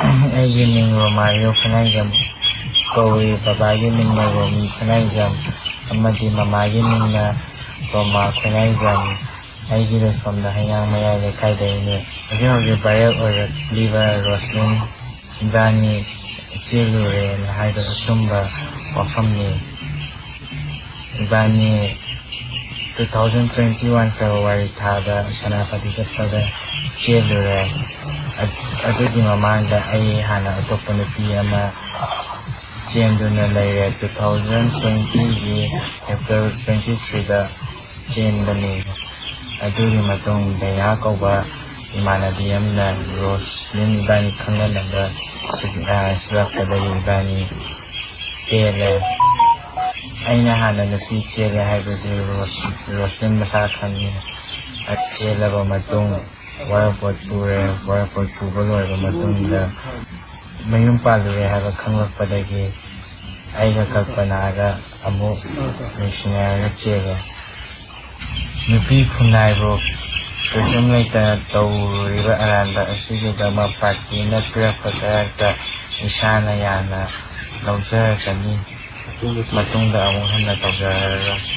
ꯑꯩꯒꯤ ꯃꯤꯡ ꯔꯣꯃꯥꯔꯤꯌꯣ ꯈꯨꯅꯥꯏꯖꯝ ꯀꯧꯏ꯫ ꯕꯕꯥꯒꯤ ꯃꯤꯡꯅ ꯔꯣꯃꯤ ꯈꯨꯅꯥꯏꯖꯝ ꯑꯃꯗꯤ ꯃꯃꯥꯒꯤ ꯃꯤꯡꯅ ꯔꯣꯃꯥ ꯈꯨꯅꯥꯏꯖꯝ꯫ ꯑꯩꯒꯤ ꯂꯩꯐꯝꯅ ꯍꯩꯉꯥꯡ ꯃꯌꯥꯏ ꯂꯩꯀꯥꯏꯗꯒꯤꯅꯤ꯫ ꯍꯧꯖꯤꯛ ꯍꯧꯖꯤꯛ ꯚꯥꯏꯔꯦꯜ ꯑꯣꯏꯔꯛꯂꯤꯕ ꯔꯣꯁꯂꯤꯟ ꯏꯕꯥꯅꯤ ꯆꯦꯜꯂꯨꯔꯦꯅ ꯍꯥꯏꯕ ꯑꯆꯨꯝꯕ ꯋꯥꯐꯝꯅꯤ꯫ ꯏꯕꯥꯅꯤ 2021 ꯐꯦꯕ꯭ꯔꯨꯋꯥꯔꯤ ꯊꯥꯗ ꯁꯦꯅꯥꯄꯇꯤ ꯆꯠꯄꯗ ꯆꯦꯜꯂꯨꯔꯦ꯫ ꯑꯗꯨꯒꯤ ꯃꯃꯥꯡꯗ ꯑꯩ ꯍꯥꯟꯅ ꯑꯇꯣꯞꯄ ꯅꯨꯄꯤ ꯑꯃ ꯆꯦꯟꯗꯨꯅ ꯂꯩꯔꯦ꯫ 2020ꯒꯤ ꯑꯦꯄ꯭ꯔꯤꯜ 23ꯗ ꯆꯦꯟꯕꯅꯤ꯫ ꯑꯗꯨꯒꯤ ꯃꯇꯨꯡ ꯗꯌꯥ ꯀꯧꯕ ꯏꯃꯥꯟꯅꯕꯤ ꯑꯃꯅ ꯔꯣꯁꯂꯤꯟ ꯏꯕꯥꯅꯤ ꯈꯪꯅꯅꯕ ꯁꯤꯜꯂꯛꯄꯗꯒꯤ ꯏꯕꯥꯅꯤ ꯆꯦꯜꯂꯦ꯫ ꯑꯩꯅ ꯍꯥꯟꯅ ꯅꯨꯄꯤ ꯆꯦꯜꯂꯦ ꯍꯥꯏꯕꯁꯤ ꯔꯣꯁꯂꯤꯟ ꯃꯁꯥ ꯈꯪꯉꯤ꯫ ꯆꯦꯜꯂꯕ ꯃꯇꯨꯡ ꯋꯥꯏꯔꯄꯣꯠ ꯄꯨꯔꯦ꯫ ꯋꯥꯏꯔꯄꯣꯠ ꯄꯨꯕ ꯂꯣꯏꯔꯕ ꯃꯇꯨꯡꯗ ꯃꯌꯨꯝ ꯄꯥꯜꯂꯨꯔꯦ ꯍꯥꯏꯕ ꯈꯪꯂꯛꯄꯗꯒꯤ ꯑꯩꯒ ꯀꯜꯄꯅꯥꯒ ꯑꯃꯨꯛ ꯅꯨꯡꯁꯤꯅꯔꯒ ꯆꯦꯜꯂꯦ꯫ ꯅꯨꯄꯤ ꯈꯨꯟꯅꯥꯏꯕꯨ ꯀꯩꯁꯨꯝ ꯂꯩꯇꯅ ꯇꯧꯔꯨꯔꯤꯕ ꯑꯔꯥꯟꯕ ꯑꯁꯤꯒꯤꯗꯃꯛ ꯄꯥꯔꯇꯤꯅ ꯄꯤꯔꯛꯄ ꯀꯔꯦꯛꯇ ꯏꯁꯥꯅ ꯌꯥꯝꯅ ꯂꯧꯖꯔꯒꯅꯤ꯫ ꯃꯇꯨꯡꯗ ꯑꯃꯨꯛ ꯍꯟꯅ ꯇꯧꯖꯔꯔꯣꯏ꯫